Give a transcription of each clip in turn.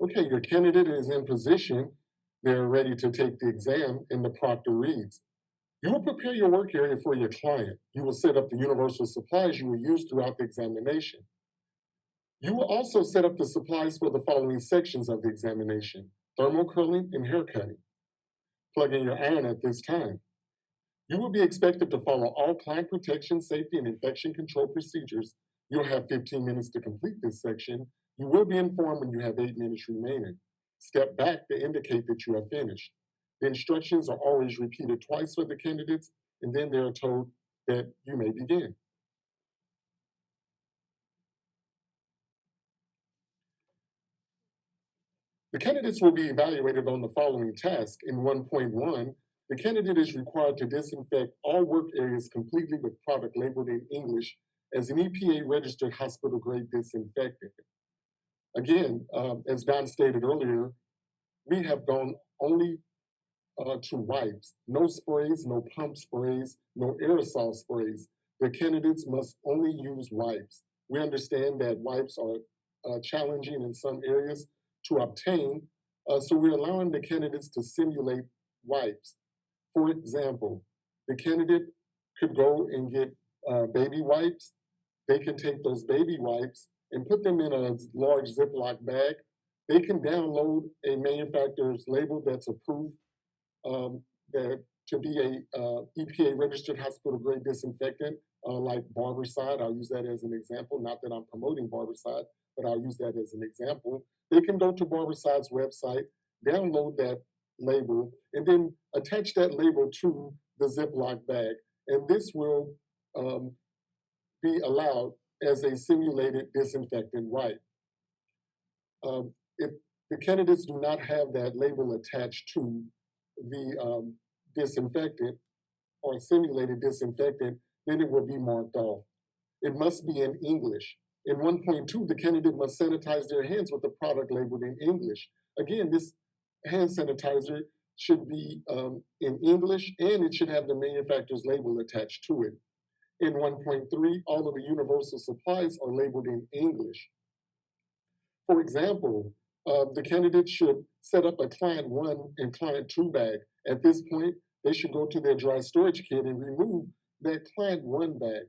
Okay, your candidate is in position. They're ready to take the exam, and the proctor reads. You will prepare your work area for your client. You will set up the universal supplies you will use throughout the examination. You will also set up the supplies for the following sections of the examination: thermal curling and hair cutting. Plug in your iron at this time. You will be expected to follow all client protection, safety, and infection control procedures. You'll have 15 minutes to complete this section. You will be informed when you have 8 minutes remaining. Step back to indicate that you have finished. The instructions are always repeated twice for the candidates, and then they are told that you may begin. The candidates will be evaluated on the following task. In 1.1, the candidate is required to disinfect all work areas completely with product labeled in English as an EPA registered hospital grade disinfectant. Again, as Don stated earlier, we have gone only to wipes, no sprays, no pump sprays, no aerosol sprays. The candidates must only use wipes. We understand that wipes are challenging in some areas to obtain, so we're allowing the candidates to simulate wipes. For example, the candidate could go and get baby wipes. They can take those baby wipes and put them in a large Ziploc bag. They can download a manufacturer's label that's approved that to be a EPA registered hospital grade disinfectant, like Barbicide. I'll use that as an example. Not that I'm promoting Barbicide, but I'll use that as an example. They can go to Barbicide's website, download that label, and then attach that label to the Ziploc bag. And this will be allowed as a simulated disinfectant wipe. If the candidates do not have that label attached to the disinfectant or simulated disinfectant, then it will be marked off. It must be in English. In 1.2, the candidate must sanitize their hands with the product labeled in English. Again, this hand sanitizer should be in English, and it should have the manufacturer's label attached to it. In 1.3, all of the universal supplies are labeled in English. For example, the candidate should set up a client 1 and client 2 bag. At this point, they should go to their dry storage kit and remove that client 1 bag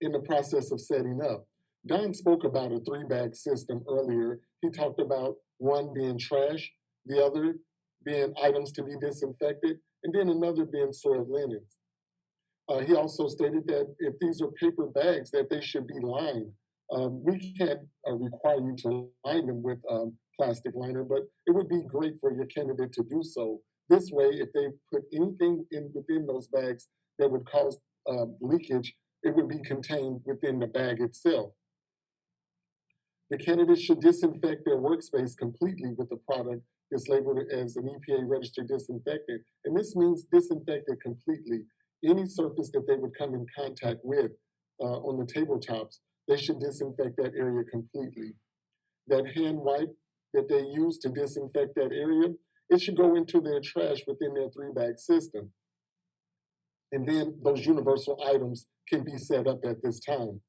in the process of setting up. Don spoke about a 3-bag system earlier. He talked about one being trash, the other being items to be disinfected, and then another being soiled linens. He also stated that if these are paper bags, that they should be lined. We can't require you to line them with plastic liner, but it would be great for your candidate to do so. This way, if they put anything within those bags that would cause leakage, it would be contained within the bag itself. The candidate should disinfect their workspace completely with the product that's labeled as an EPA registered disinfectant. And this means disinfect it completely. Any surface that they would come in contact with on the tabletops, they should disinfect that area completely. That hand wipe that they use to disinfect that area, it should go into their trash within their 3-bag system. And then those universal items can be set up at this time.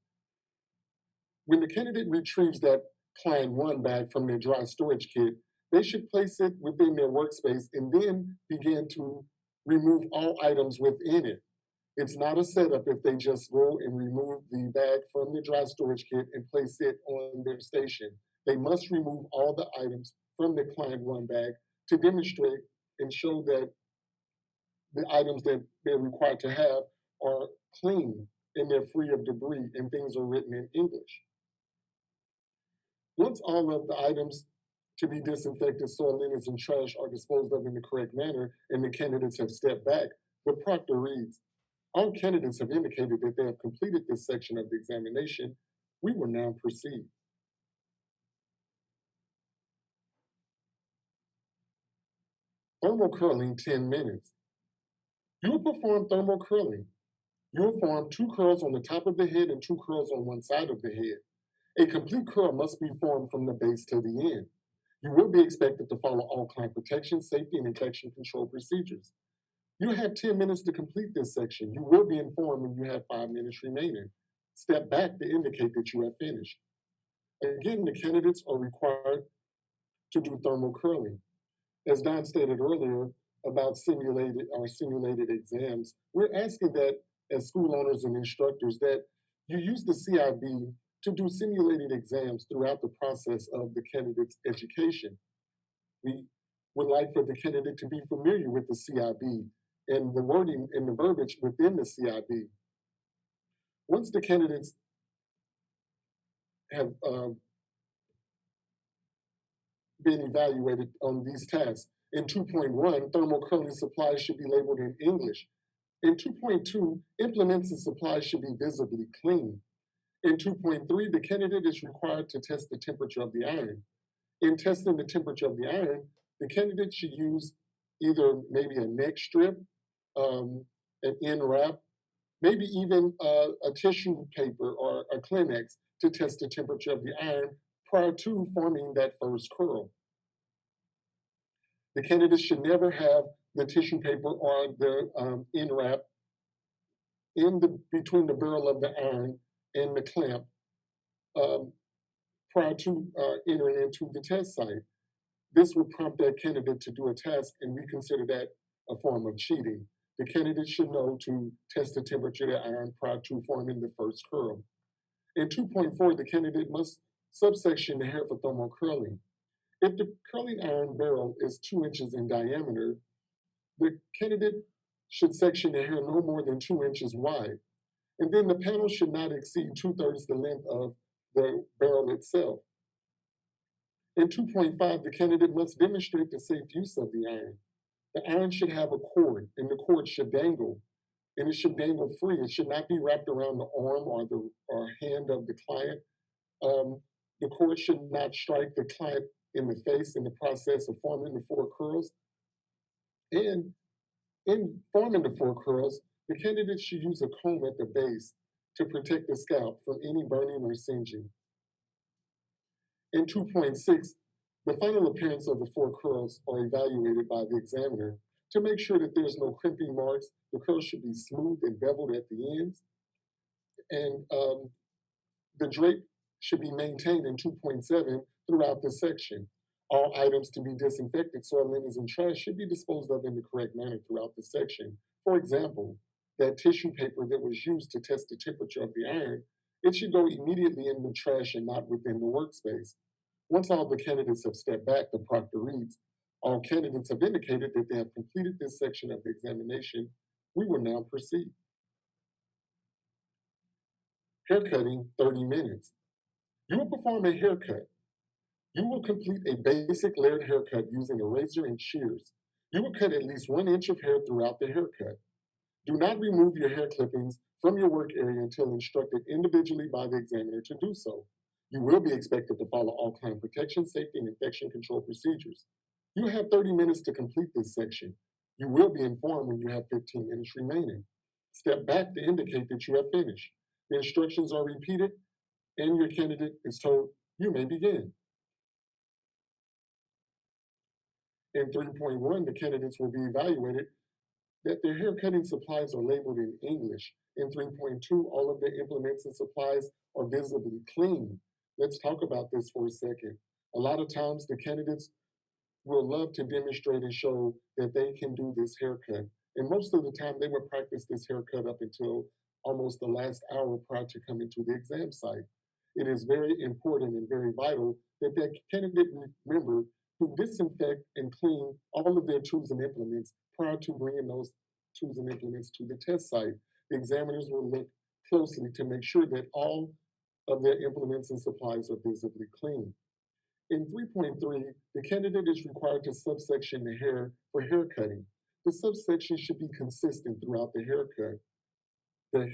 When the candidate retrieves that client 1 bag from their dry storage kit, they should place it within their workspace and then begin to remove all items within it. It's not a setup if they just go and remove the bag from the dry storage kit and place it on their station. They must remove all the items from the client 1 bag to demonstrate and show that the items that they're required to have are clean and they're free of debris and things are written in English. Once all of the items to be disinfected, soil linens, and trash are disposed of in the correct manner and the candidates have stepped back, the proctor reads, all candidates have indicated that they have completed this section of the examination. We will now proceed. Thermal curling, 10 minutes. You will perform thermal curling. You will form 2 curls on the top of the head and 2 curls on one side of the head. A complete curl must be formed from the base to the end. You will be expected to follow all client protection, safety, and infection control procedures. You have 10 minutes to complete this section. You will be informed when you have 5 minutes remaining. Step back to indicate that you have finished. Again, the candidates are required to do thermal curling. As Don stated earlier about simulated exams, we're asking that as school owners and instructors that you use the CIB to do simulated exams throughout the process of the candidate's education. We would like for the candidate to be familiar with the CIB and the wording and the verbiage within the CIB. Once the candidates have been evaluated on these tasks, in 2.1, thermal curling supplies should be labeled in English. In 2.2, implements and supplies should be visibly clean. In 2.3, the candidate is required to test the temperature of the iron. In testing the temperature of the iron, the candidate should use either maybe a neck strip, an end wrap, maybe even a tissue paper or a Kleenex to test the temperature of the iron prior to forming that first curl. The candidate should never have the tissue paper or the end wrap between the barrel of the iron and the clamp prior to entering into the test site. This would prompt that candidate to do a task, and we consider that a form of cheating. The candidate should know to test the temperature of the iron prior to forming the first curl. In 2.4, the candidate must subsection the hair for thermal curling. If the curling iron barrel is 2 inches in diameter, the candidate should section the hair no more than 2 inches wide. And then the panel should not exceed 2/3 the length of the barrel itself. In 2.5, the candidate must demonstrate the safe use of the iron. The iron should have a cord, and the cord should dangle, and it should dangle free. It should not be wrapped around the arm or the hand of the client. The cord should not strike the client in the face in the process of forming the 4 curls. And in forming the 4 curls, the candidate should use a comb at the base to protect the scalp from any burning or singeing. In 2.6, the final appearance of the 4 curls are evaluated by the examiner to make sure that there's no crimping marks. The curls should be smooth and beveled at the ends. And the drape should be maintained in 2.7 throughout the section. All items to be disinfected, soil linens, and trash should be disposed of in the correct manner throughout the section. For example, that tissue paper that was used to test the temperature of the iron, it should go immediately in the trash and not within the workspace. Once all the candidates have stepped back, the proctor reads, all candidates have indicated that they have completed this section of the examination. We will now proceed. Haircutting, 30 minutes. You will perform a haircut. You will complete a basic layered haircut using a razor and shears. You will cut at least 1 inch of hair throughout the haircut. Do not remove your hair clippings from your work area until instructed individually by the examiner to do so. You will be expected to follow all client protection, safety, and infection control procedures. You have 30 minutes to complete this section. You will be informed when you have 15 minutes remaining. Step back to indicate that you have finished. The instructions are repeated, and your candidate is told, you may begin. In 3.1, the candidates will be evaluated that their hair cutting supplies are labeled in English. In 3.2, all of their implements and supplies are visibly clean. Let's talk about this for a second. A lot of times the candidates will love to demonstrate and show that they can do this haircut. And most of the time they will practice this haircut up until almost the last hour prior to coming to the exam site. It is very important and very vital that that candidate remember to disinfect and clean all of their tools and implements prior to bringing those tools and implements to the test site. The examiners will look closely to make sure that all of their implements and supplies are visibly clean. In 3.3, the candidate is required to subsection the hair for hair cutting. The subsection should be consistent throughout the haircut. The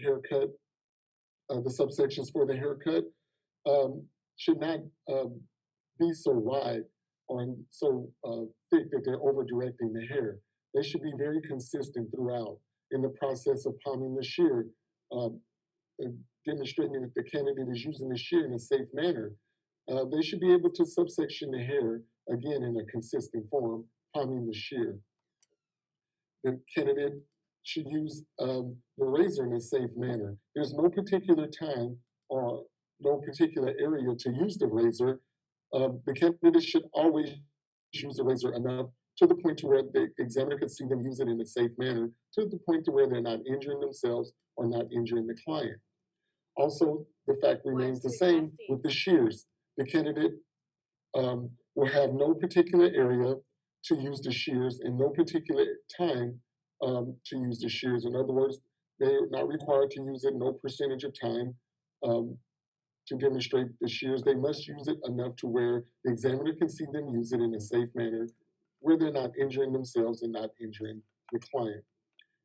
subsections for the haircut should not be so wide or so thick that they're over directing the hair. They should be very consistent throughout. In the process of palming the shear, demonstrating that the candidate is using the shear in a safe manner, they should be able to subsection the hair, again, in a consistent form, palming the shear. The candidate should use the razor in a safe manner. There's no particular time or no particular area to use the razor, the candidate should always use the razor enough to the point to where the examiner could see them use it in a safe manner, to the point to where they're not injuring themselves or not injuring the client. Also, the fact remains the same with the shears. The candidate will have no particular area to use the shears and no particular time to use the shears. In other words, they're not required to use it no percentage of time um, to demonstrate the shears. They must use it enough to where the examiner can see them use it in a safe manner where they're not injuring themselves and not injuring the client.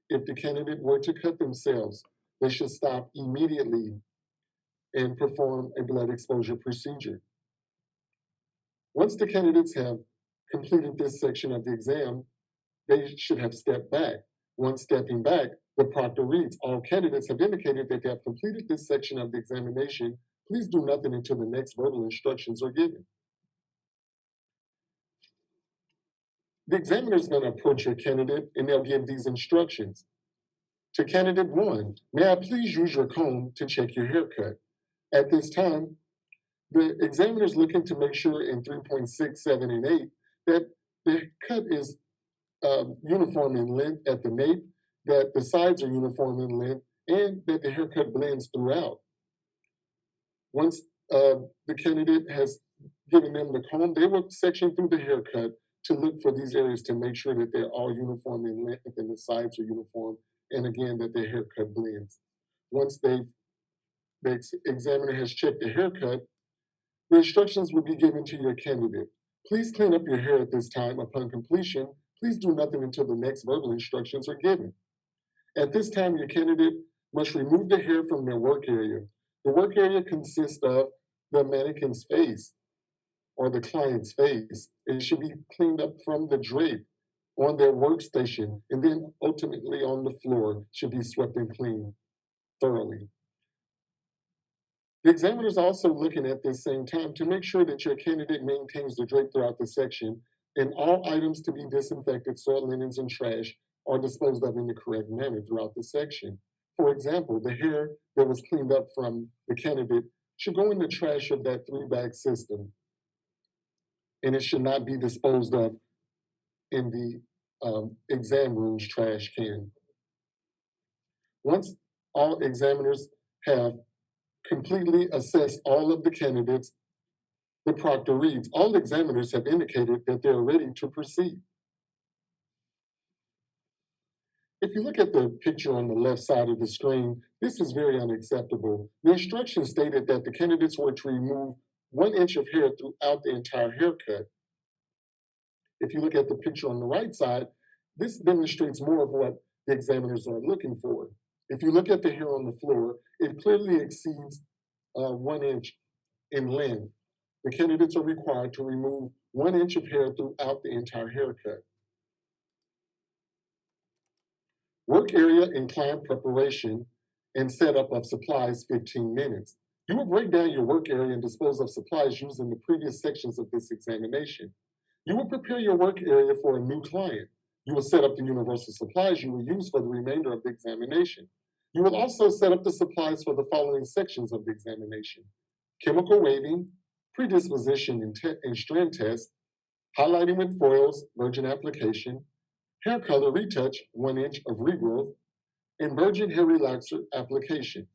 If the candidate were to cut themselves, they should stop immediately and perform a blood exposure procedure. Once the candidates have completed this section of the exam, they should have stepped back. Once stepping back, the proctor reads, all candidates have indicated that they have completed this section of the examination. Please do nothing until the next verbal instructions are given. The examiner is going to approach your candidate and they'll give these instructions. To candidate one, may I please use your comb to check your haircut? At this time, the examiner is looking to make sure in 3.6, 7, and 8 that the cut is uniform in length at the nape, that the sides are uniform in length, and that the haircut blends throughout. Once the candidate has given them the comb, they will section through the haircut to look for these areas to make sure that they're all uniform in length and the sides are uniform, and again, that their haircut blends. Once the examiner has checked the haircut, the instructions will be given to your candidate. Please clean up your hair at this time. Upon completion, please do nothing until the next verbal instructions are given. At this time, your candidate must remove the hair from their work area. The work area consists of the mannequin's face or the client's face. It should be cleaned up from the drape on their workstation and then ultimately on the floor should be swept and cleaned thoroughly. The examiner is also looking at this same time to make sure that your candidate maintains the drape throughout the section and all items to be disinfected, soiled linens, and trash are disposed of in the correct manner throughout the section. For example, the hair that was cleaned up from the candidate should go in the trash of that 3-bag system, and it should not be disposed of in the exam room's trash can. Once all examiners have completely assessed all of the candidates, the proctor reads, all examiners have indicated that they are ready to proceed. If you look at the picture on the left side of the screen, this is very unacceptable. The instructions stated that the candidates were to remove 1 inch of hair throughout the entire haircut. If you look at the picture on the right side, this demonstrates more of what the examiners are looking for. If you look at the hair on the floor, it clearly exceeds 1 inch in length. The candidates are required to remove 1 inch of hair throughout the entire haircut. Work area and client preparation and setup of supplies, 15 minutes. You will break down your work area and dispose of supplies using the previous sections of this examination. You will prepare your work area for a new client. You will set up the universal supplies you will use for the remainder of the examination. You will also set up the supplies for the following sections of the examination: chemical waving, predisposition and strand test, highlighting with foils, virgin application, hair color retouch, 1 inch of regrowth, and virgin hair relaxer application.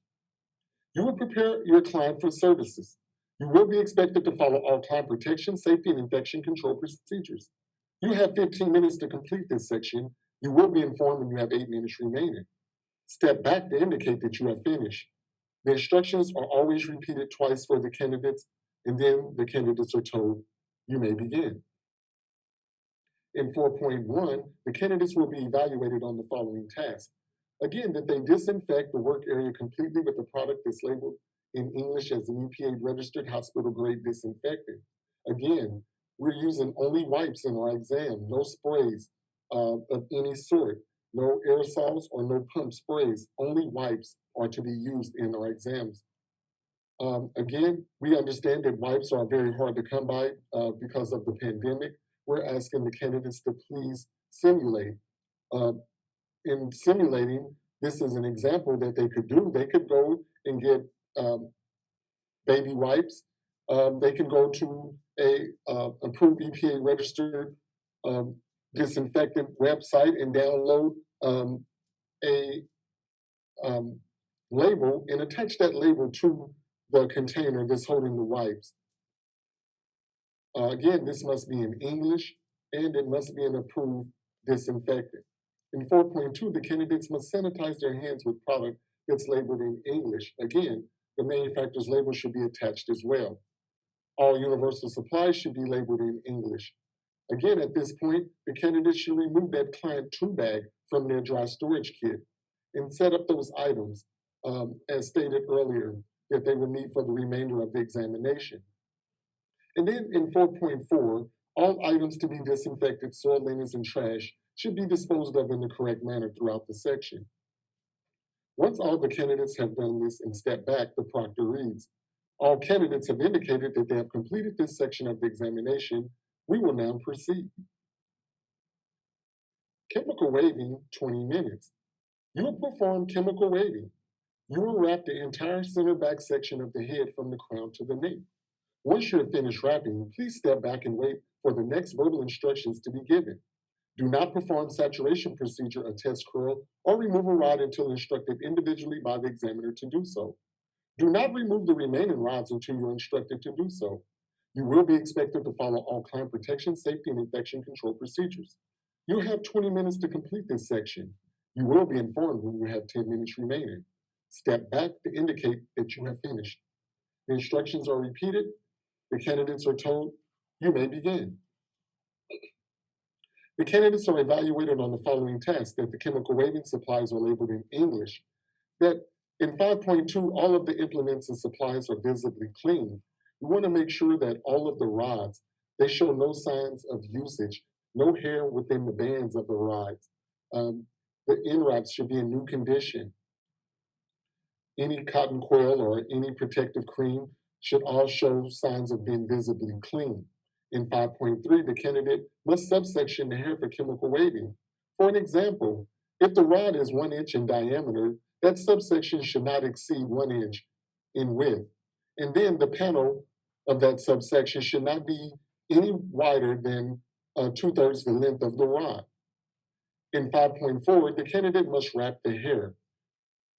You will prepare your client for services. You will be expected to follow all client protection, safety, and infection control procedures. You have 15 minutes to complete this section. You will be informed when you have 8 minutes remaining. Step back to indicate that you have finished. The instructions are always repeated twice for the candidates, and then the candidates are told, you may begin. In 4.1, the candidates will be evaluated on the following tasks. Again, that they disinfect the work area completely with a product that's labeled in English as an EPA registered hospital grade disinfectant. Again, we're using only wipes in our exam, no sprays of any sort, no aerosols or no pump sprays. Only wipes are to be used in our exams. Again, we understand that wipes are very hard to come by because of the pandemic. We're asking the candidates to please simulate. In simulating, this is an example that they could do. They could go and get baby wipes. They can go to a approved EPA registered um, disinfectant website and download a um, label and attach that label to the container that's holding the wipes. Again, this must be in English and it must be an approved disinfectant. In 4.2, the candidates must sanitize their hands with product that's labeled in English. Again, the manufacturer's label should be attached as well. All universal supplies should be labeled in English. Again, at this point, the candidates should remove that client 2 bag from their dry storage kit and set up those items, as stated earlier, that they will need for the remainder of the examination. And then in 4.4, all items to be disinfected, soiled linens, and trash should be disposed of in the correct manner throughout the section. Once all the candidates have done this and step back, the proctor reads, all candidates have indicated that they have completed this section of the examination. We will now proceed. Chemical waving, 20 minutes. You will perform chemical waving. You will wrap the entire center back section of the head from the crown to the nape. Once you're finished wrapping, please step back and wait for the next verbal instructions to be given. Do not perform saturation procedure, a test curl, or remove a rod until instructed individually by the examiner to do so. Do not remove the remaining rods until you're instructed to do so. You will be expected to follow all client protection, safety, and infection control procedures. You have 20 minutes to complete this section. You will be informed when you have 10 minutes remaining. Step back to indicate that you have finished. The instructions are repeated. The candidates are told, you may begin. The candidates are evaluated on the following tasks: that the chemical waving supplies are labeled in English, that in 5.2, all of the implements and supplies are visibly clean. We want to make sure that all of the rods, they show no signs of usage, no hair within the bands of the rods. The end wraps should be in new condition. Any cotton coil or any protective cream should all show signs of being visibly clean. In 5.3, the candidate must subsection the hair for chemical waving. For an example, if the rod is 1 inch in diameter, that subsection should not exceed 1 inch in width. And then the panel of that subsection should not be any wider than 2/3 the length of the rod. In 5.4, the candidate must wrap the hair.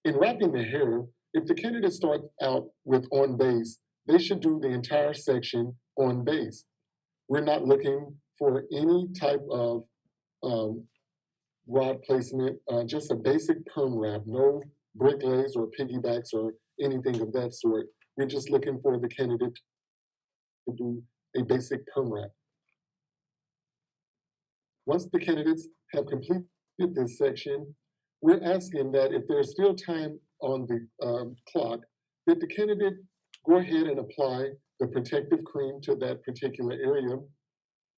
In wrapping the hair, if the candidate starts out with on base, they should do the entire section on base. We're not looking for any type of rod placement, just a basic perm wrap, no bricklays or piggybacks or anything of that sort. We're just looking for the candidate to do a basic perm wrap. Once the candidates have completed this section, we're asking that if there's still time on the clock, that the candidate go ahead and apply the protective cream to that particular area,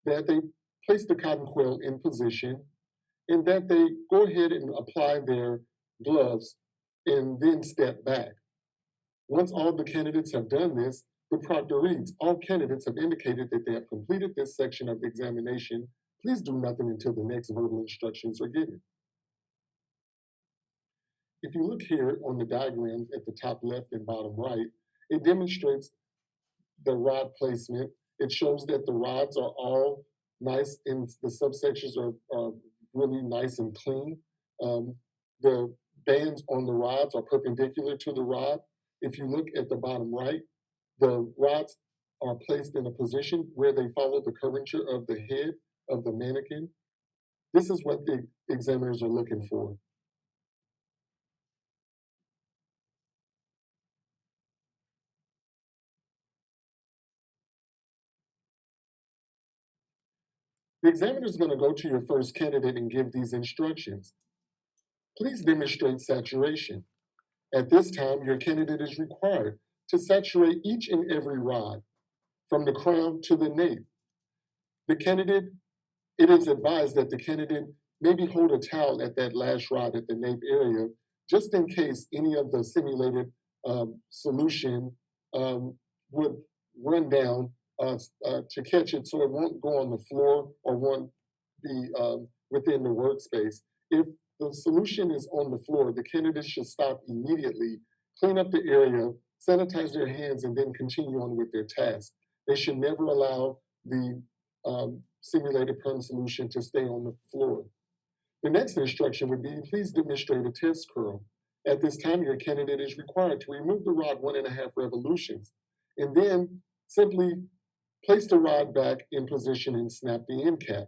that they place the cotton quill in position, and that they go ahead and apply their gloves and then step back. Once all the candidates have done this, the proctor reads, all candidates have indicated that they have completed this section of the examination. Please do nothing until the next verbal instructions are given. If you look here on the diagrams at the top left and bottom right, it demonstrates the rod placement. It shows that the rods are all nice and the subsections are really nice and clean. The bands on the rods are perpendicular to the rod. If you look at the bottom right, the rods are placed in a position where they follow the curvature of the head of the mannequin. This is what the examiners are looking for. The examiner is going to go to your first candidate and give these instructions. Please demonstrate saturation. At this time, your candidate is required to saturate each and every rod from the crown to the nape. The candidate, it is advised that the candidate maybe hold a towel at that last rod at the nape area, just in case any of the simulated solution would run down to catch it so it won't go on the floor or won't be within the workspace. If the solution is on the floor, the candidate should stop immediately, clean up the area, sanitize their hands, and then continue on with their task. They should never allow the simulated perm solution to stay on the floor. The next instruction would be, please demonstrate a test curl. At this time, your candidate is required to remove the rod 1.5 revolutions, and then simply place the rod back in position and snap the end cap.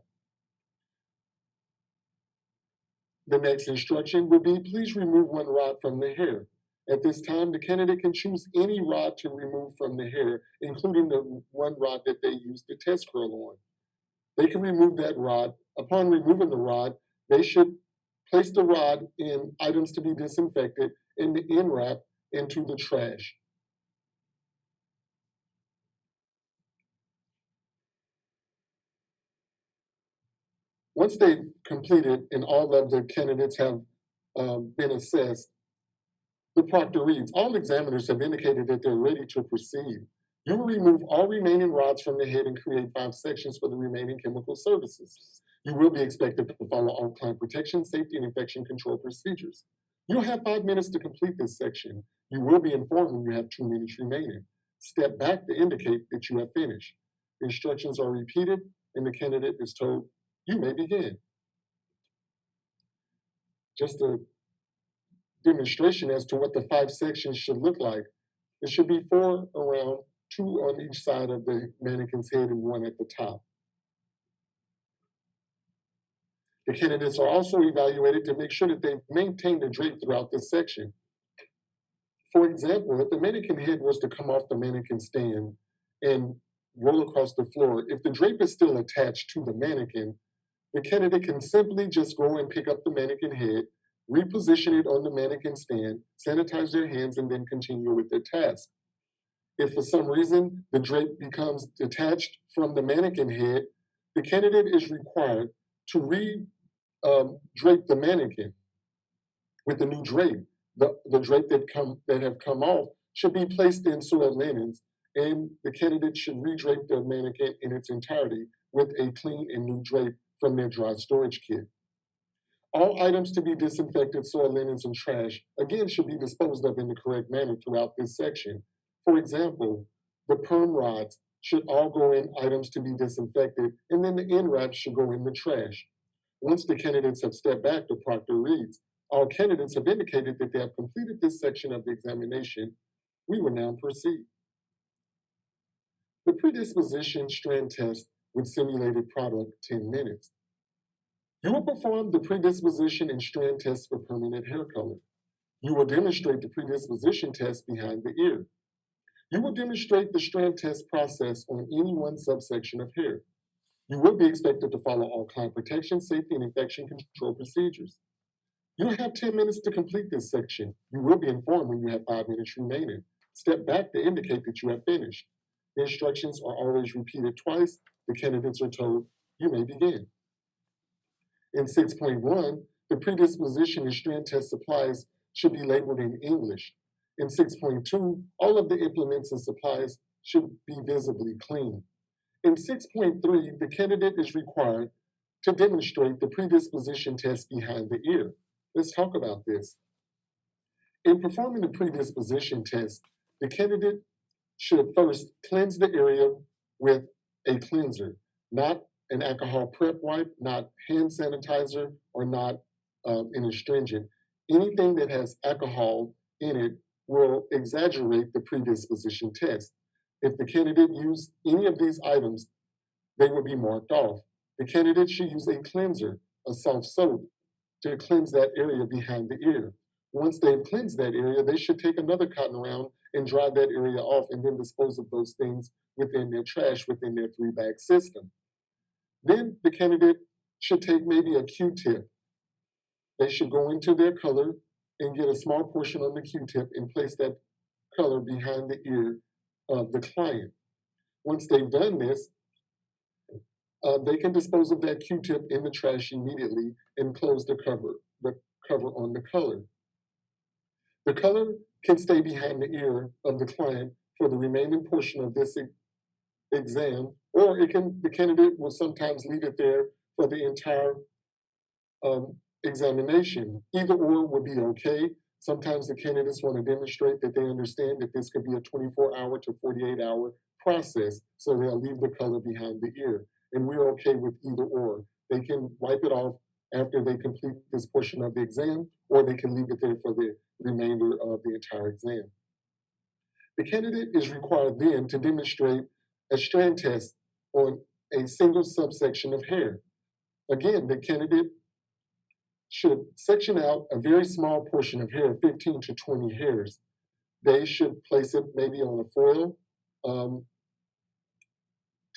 The next instruction would be, please remove one rod from the hair. At this time, the candidate can choose any rod to remove from the hair, including the one rod that they used the test curl on. They can remove that rod. Upon removing the rod, they should place the rod in items to be disinfected and the end wrap into the trash. Once they've completed and all of the candidates have been assessed, the proctor reads, all examiners have indicated that they're ready to proceed. You will remove all remaining rods from the head and create 5 sections for the remaining chemical services. You will be expected to follow all client protection, safety, and infection control procedures. You'll have 5 minutes to complete this section. You will be informed when you have 2 minutes remaining. Step back to indicate that you have finished. Instructions are repeated, and the candidate is told, you may begin. Just a demonstration as to what the 5 sections should look like. It should be 4 around, 2 on each side of the mannequin's head and 1 at the top. The candidates are also evaluated to make sure that they've maintained the drape throughout this section. For example, if the mannequin head was to come off the mannequin stand and roll across the floor, if the drape is still attached to the mannequin, the candidate can simply just go and pick up the mannequin head, reposition it on the mannequin stand, sanitize their hands, and then continue with their task. If for some reason the drape becomes detached from the mannequin head, the candidate is required to drape the mannequin with the new drape. The drape that have come off should be placed in soiled linens, and the candidate should redrape the mannequin in its entirety with a clean and new drape from their dry storage kit. All items to be disinfected, soiled linens, and trash, again, should be disposed of in the correct manner throughout this section. For example, the perm rods should all go in items to be disinfected, and then the end wraps should go in the trash. Once the candidates have stepped back, the proctor reads, all candidates have indicated that they have completed this section of the examination. We will now proceed. The predisposition strand test with simulated product, 10 minutes. You will perform the predisposition and strand test for permanent hair color. You will demonstrate the predisposition test behind the ear. You will demonstrate the strand test process on any one subsection of hair. You will be expected to follow all client protection, safety, and infection control procedures. You'll have 10 minutes to complete this section. You will be informed when you have 5 minutes remaining. Step back to indicate that you have finished. The instructions are always repeated twice. The candidates are told, you may begin. In 6.1, the predisposition and strand test supplies should be labeled in English. In 6.2, all of the implements and supplies should be visibly clean. In 6.3, the candidate is required to demonstrate the predisposition test behind the ear. Let's talk about this. In performing the predisposition test, the candidate should first cleanse the area with a cleanser, not an alcohol prep wipe, not hand sanitizer, or not an astringent. Anything that has alcohol in it will exaggerate the predisposition test. If the candidate used any of these items, they will be marked off. The candidate should use a cleanser, a soft soap, to cleanse that area behind the ear. Once they've cleansed that area, they should take another cotton round and dry that area off and then dispose of those things within their trash, within their 3-bag system. Then the candidate should take maybe a Q-tip. They should go into their color and get a small portion on the Q-tip and place that color behind the ear of the client. Once they've done this, they can dispose of that Q-tip in the trash immediately and close the cover on the color. The color can stay behind the ear of the client for the remaining portion of this exam, or the candidate will sometimes leave it there for the entire examination. Either or will be okay. Sometimes the candidates want to demonstrate that they understand that this could be a 24-hour to 48-hour process, so they'll leave the color behind the ear. And we're okay with either or. They can wipe it off after they complete this portion of the exam, or they can leave it there for the remainder of the entire exam. The candidate is required then to demonstrate a strand test on a single subsection of hair. Again, the candidate should section out a very small portion of hair, 15 to 20 hairs. They should place it maybe on a foil,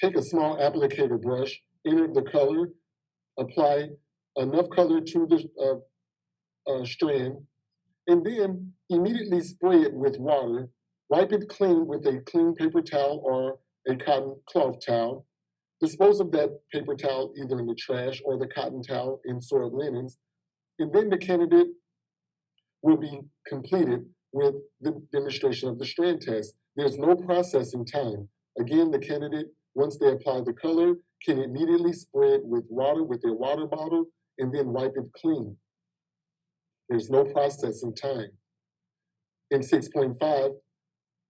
take a small applicator brush, enter the color, apply enough color to the strand, and then immediately spray it with water. Wipe it clean with a clean paper towel or a cotton cloth towel. Dispose of that paper towel either in the trash or the cotton towel in soiled linens. And then the candidate will be completed with the demonstration of the strand test. There's no processing time. Again, the candidate, once they apply the color, can immediately spray it with water with their water bottle and then wipe it clean. There's no processing time. In 6.5,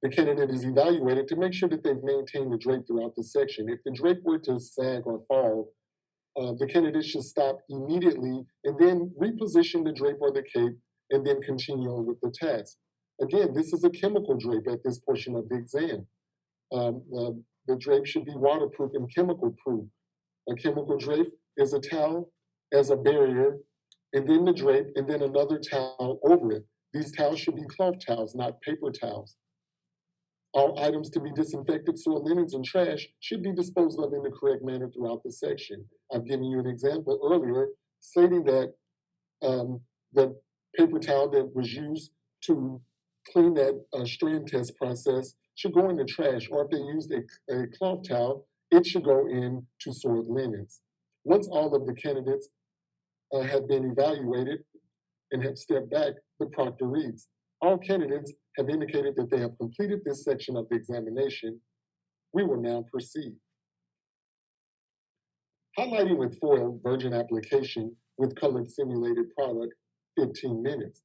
the candidate is evaluated to make sure that they've maintained the drape throughout the section. If the drape were to sag or fall, the candidate should stop immediately and then reposition the drape or the cape and then continue on with the task. Again, this is a chemical drape at this portion of the exam. The drape should be waterproof and chemical proof. A chemical drape is a towel as a barrier, and then the drape, and then another towel over it. These towels should be cloth towels, not paper towels. All items to be disinfected, soiled linens, and trash should be disposed of in the correct manner throughout the section. I've given you an example earlier stating that the paper towel that was used to clean that strand test process should go in the trash, or if they used a cloth towel, it should go into soiled linens. Once all of the candidates have been evaluated and have stepped back, the proctor reads, all candidates have indicated that they have completed this section of the examination. We will now proceed. Highlighting with foil, virgin application with colored simulated product, 15 minutes.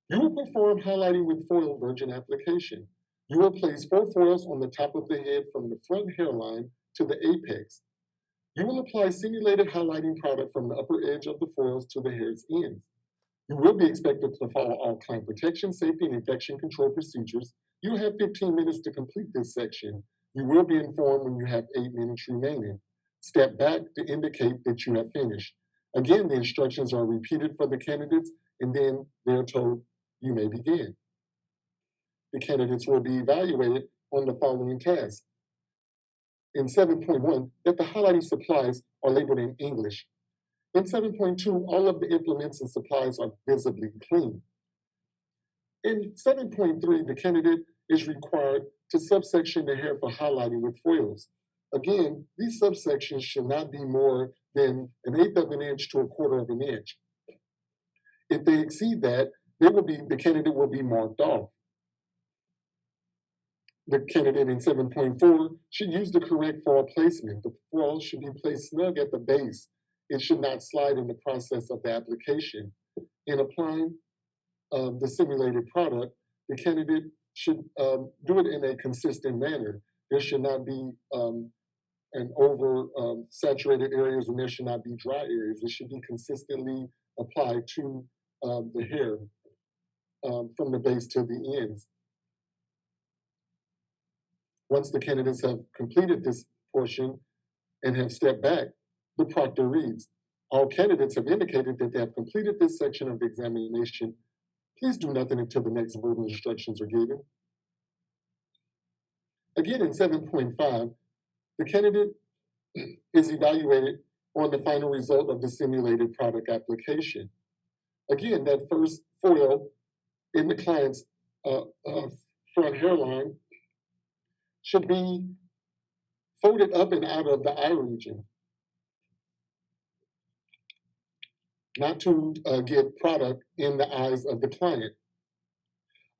You will perform highlighting with foil virgin application. You will place 4 foils on the top of the head from the front hairline to the apex. You will apply simulated highlighting product from the upper edge of the foils to the hair's ends. You will be expected to follow all client protection, safety, and infection control procedures. You have 15 minutes to complete this section. You will be informed when you have 8 minutes remaining. Step back to indicate that you have finished. Again, the instructions are repeated for the candidates, and then they're told you may begin. The candidates will be evaluated on the following tasks. In 7.1, that the highlighting supplies are labeled in English. In 7.2, all of the implements and supplies are visibly clean. In 7.3, the candidate is required to subsection the hair for highlighting with foils. Again, these subsections should not be more than 1/8 of an inch to 1/4 of an inch. If they exceed that, the candidate will be marked off. The candidate in 7.4 should use the correct foil placement. The foil should be placed snug at the base. It should not slide in the process of the application. In applying the simulated product, the candidate should do it in a consistent manner. There should not be an over saturated areas, and there should not be dry areas. It should be consistently applied to the hair from the base to the ends. Once the candidates have completed this portion and have stepped back, the proctor reads, all candidates have indicated that they have completed this section of the examination. Please do nothing until the next verbal instructions are given. Again, in 7.5, the candidate is evaluated on the final result of the simulated product application. Again, that first foil in the client's front hairline should be folded up and out of the eye region, not to get product in the eyes of the client.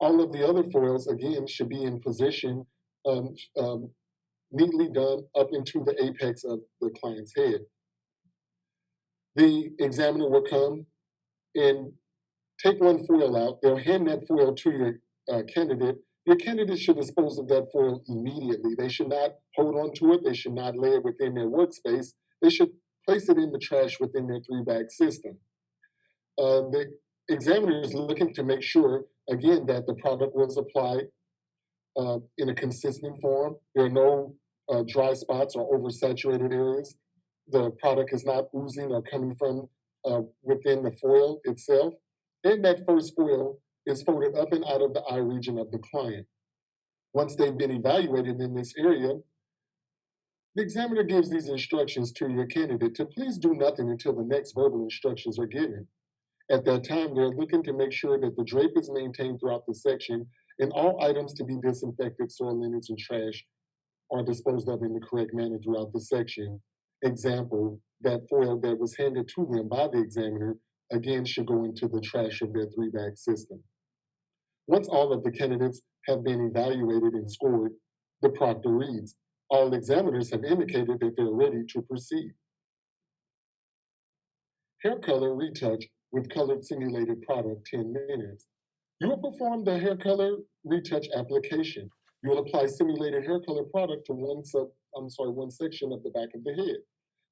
All of the other foils, again, should be in position, neatly done up into the apex of the client's head. The examiner will come and take one foil out. They'll hand that foil to your candidate. Your candidate should dispose of that foil immediately. They should not hold on to it. They should not lay it within their workspace. They should place it in the trash within their 3-bag system. The examiner is looking to make sure, again, that the product was applied in a consistent form. There are no dry spots or oversaturated areas. The product is not oozing or coming from within the foil itself. And that first foil is folded up and out of the eye region of the client. Once they've been evaluated in this area, the examiner gives these instructions to your candidate to please do nothing until the next verbal instructions are given. At that time, they're looking to make sure that the drape is maintained throughout the section and all items to be disinfected, soil linens, and trash are disposed of in the correct manner throughout the section. Example, that foil that was handed to them by the examiner, again, should go into the trash of their 3-bag system. Once all of the candidates have been evaluated and scored, the proctor reads, all examiners have indicated that they're ready to proceed. Hair color retouch with colored simulated product, 10 minutes. You will perform the hair color retouch application. You will apply simulated hair color product to one section of the back of the head.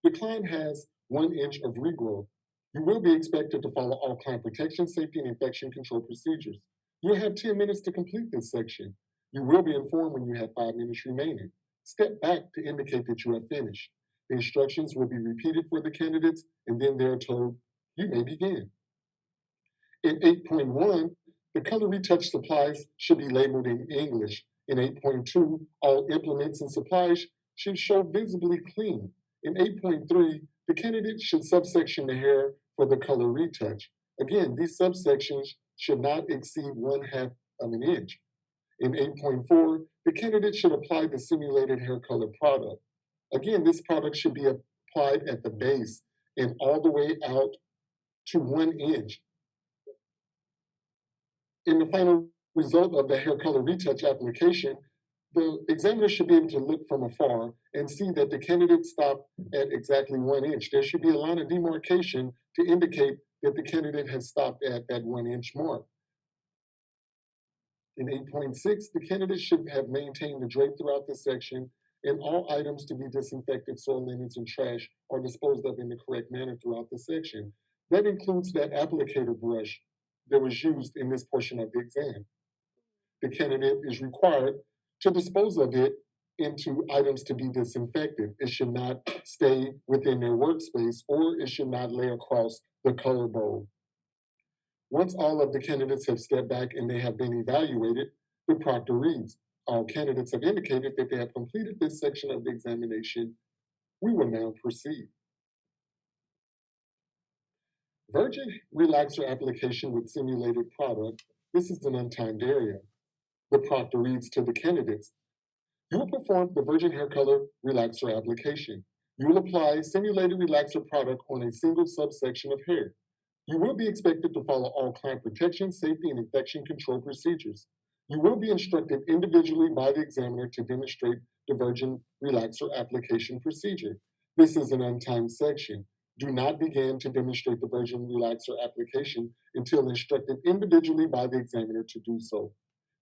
The client has 1 inch of regrowth. You will be expected to follow all client protection, safety, and infection control procedures. You'll have 10 minutes to complete this section. You will be informed when you have 5 minutes remaining. Step back to indicate that you have finished. The instructions will be repeated for the candidates, and then they're told, you may begin. In 8.1, the color retouch supplies should be labeled in English. In 8.2, all implements and supplies should show visibly clean. In 8.3, the candidate should subsection the hair for the color retouch. Again, these subsections should not exceed 1/2 of an inch. In 8.4, the candidate should apply the simulated hair color product. Again, this product should be applied at the base and all the way out to 1 inch. In the final result of the hair color retouch application, the examiner should be able to look from afar and see that the candidate stopped at exactly 1 inch. There should be a line of demarcation to indicate that the candidate has stopped at that 1 inch mark. In 8.6, the candidate should have maintained the drape throughout the section, and all items to be disinfected, soil linens, and trash are disposed of in the correct manner throughout the section. That includes that applicator brush that was used in this portion of the exam. The candidate is required to dispose of it into items to be disinfected. It should not stay within their workspace, or it should not lay across the color bowl. Once all of the candidates have stepped back and they have been evaluated, the proctor reads, all candidates have indicated that they have completed this section of the examination. We will now proceed. Virgin relaxer application with simulated product. This is an untimed area. The proctor reads to the candidates, you will perform the virgin hair color relaxer application. You will apply simulated relaxer product on a single subsection of hair. You will be expected to follow all client protection, safety, and infection control procedures. You will be instructed individually by the examiner to demonstrate the virgin relaxer application procedure. This is an untimed section. Do not begin to demonstrate the virgin relaxer application until instructed individually by the examiner to do so.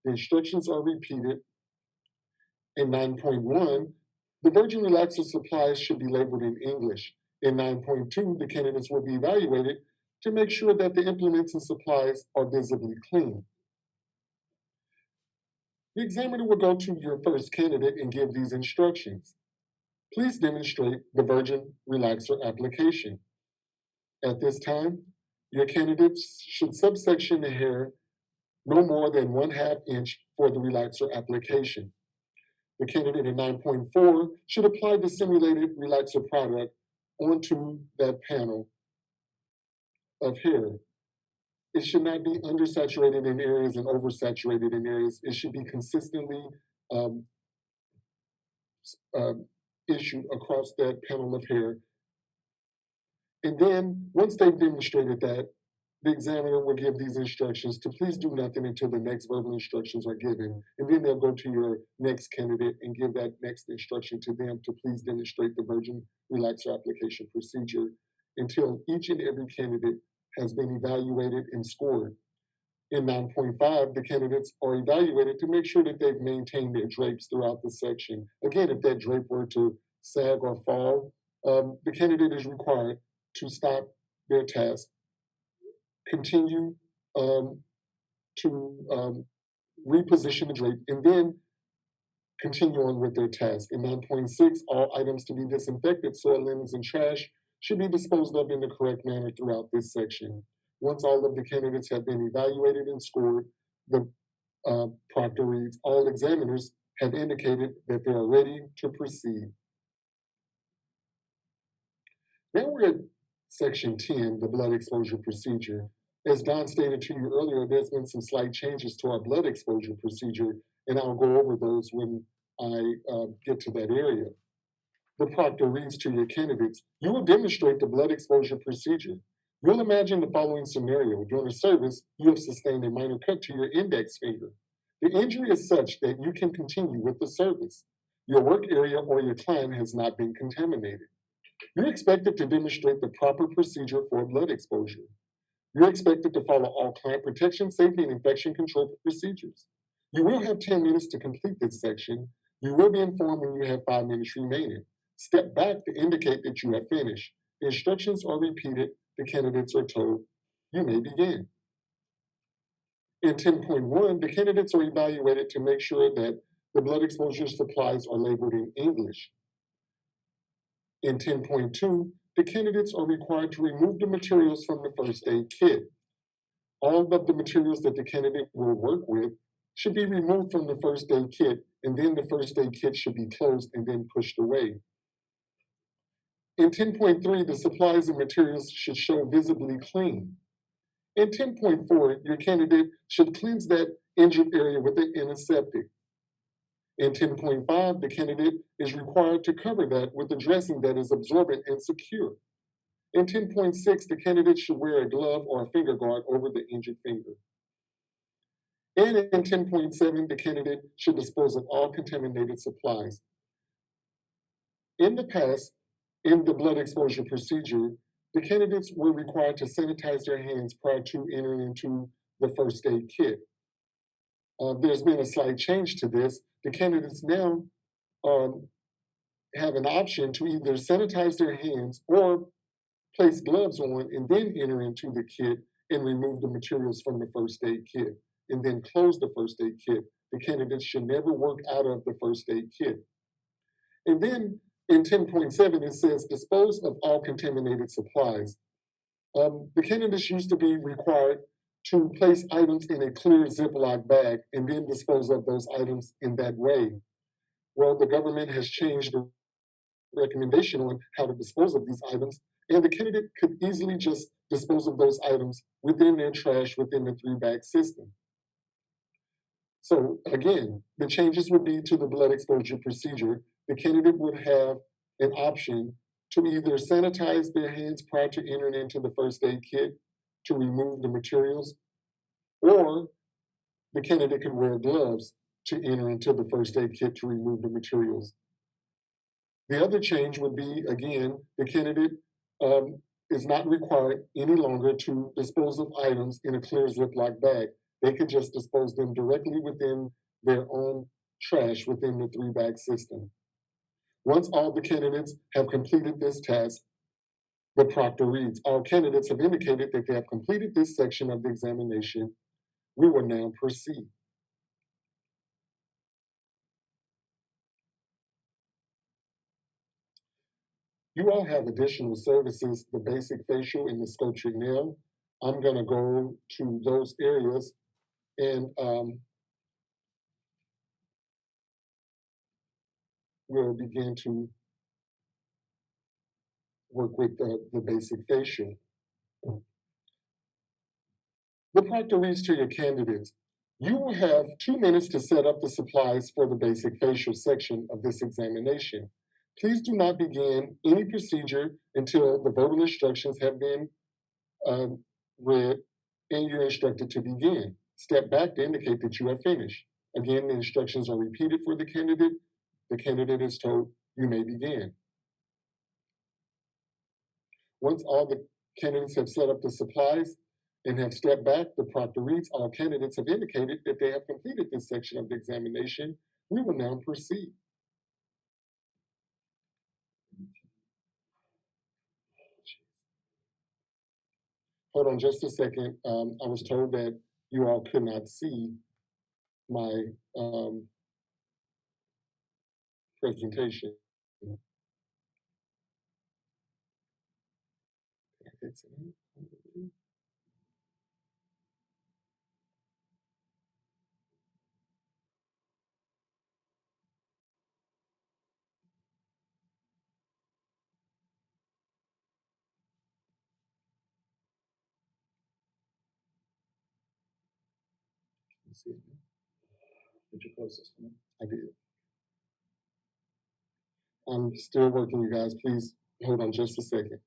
The instructions are repeated. In 9.1, the virgin relaxer supplies should be labeled in English. In 9.2, the candidates will be evaluated to make sure that the implements and supplies are visibly clean. The examiner will go to your first candidate and give these instructions. Please demonstrate the virgin relaxer application. At this time, your candidates should subsection the hair no more than 1/2 inch for the relaxer application. The candidate in 9.4 should apply the simulated relaxer product onto that panel of hair. It should not be undersaturated in areas and oversaturated in areas. It should be consistently issued across that panel of hair. And then, once they've demonstrated that, the examiner will give these instructions to please do nothing until the next verbal instructions are given. And then they'll go to your next candidate and give that next instruction to them to please demonstrate the virgin relaxer application procedure until each and every candidate has been evaluated and scored. In 9.5, the candidates are evaluated to make sure that they've maintained their drapes throughout the section. Again, if that drape were to sag or fall, the candidate is required to stop their task, continue to reposition the drape, and then continue on with their task. In 9.6, all items to be disinfected, soil, linens, and trash should be disposed of in the correct manner throughout this section. Once all of the candidates have been evaluated and scored, the proctor reads, all examiners have indicated that they are ready to proceed. Now we're at section 10, the blood exposure procedure. As Don stated to you earlier, there's been some slight changes to our blood exposure procedure, and I'll go over those when I get to that area. The proctor reads to your candidates, you will demonstrate the blood exposure procedure. You'll imagine the following scenario. During a service, you have sustained a minor cut to your index finger. The injury is such that you can continue with the service. Your work area or your client has not been contaminated. You're expected to demonstrate the proper procedure for blood exposure. You're expected to follow all client protection, safety, and infection control procedures. You will have 10 minutes to complete this section. You will be informed when you have 5 minutes remaining. Step back to indicate that you have finished. The instructions are repeated. The candidates are told, you may begin. In 10.1, the candidates are evaluated to make sure that the blood exposure supplies are labeled in English. In 10.2, the candidates are required to remove the materials from the first aid kit. All of the materials that the candidate will work with should be removed from the first aid kit, and then the first aid kit should be closed and then pushed away. In 10.3, the supplies and materials should show visibly clean. In 10.4, your candidate should cleanse that injured area with an antiseptic. In 10.5, the candidate is required to cover that with a dressing that is absorbent and secure. In 10.6, the candidate should wear a glove or a finger guard over the injured finger. And in 10.7, the candidate should dispose of all contaminated supplies. In the past, in the blood exposure procedure, the candidates were required to sanitize their hands prior to entering into the first aid kit. There's been a slight change to this. The candidates now have an option to either sanitize their hands or place gloves on and then enter into the kit and remove the materials from the first aid kit and then close the first aid kit. The candidates should never work out of the first aid kit. And then in 10.7, it says dispose of all contaminated supplies. The candidates used to be required to place items in a clear Ziploc bag and then dispose of those items in that way. Well, the government has changed the recommendation on how to dispose of these items, and the candidate could easily just dispose of those items within their trash within the 3-bag system. So again, the changes would be to the blood exposure procedure. The candidate would have an option to either sanitize their hands prior to entering into the first aid kit to remove the materials, or the candidate could wear gloves to enter into the first aid kit to remove the materials. The other change would be, again, the candidate is not required any longer to dispose of items in a clear Ziploc bag. They could just dispose them directly within their own trash within the 3-bag system. Once all the candidates have completed this task, the proctor reads, all candidates have indicated that they have completed this section of the examination. We will now proceed. You all have additional services, the basic facial and the sculptured nail. I'm going to go to those areas and we'll begin to work with the basic facial. The proctor reads to your candidates, you will have 2 minutes to set up the supplies for the basic facial section of this examination. Please do not begin any procedure until the verbal instructions have been read and you're instructed to begin. Step back to indicate that you have finished. Again, the instructions are repeated for the candidate. The candidate is told, you may begin. Once all the Candidates have set up the supplies and have stepped back. The proctor reads, all candidates have indicated that they have completed this section of the examination. We will now proceed. Hold on just a second. I was told that you all could not see my presentation. Did you close this one? I did. I'm still working, you guys. Please hold on just a second.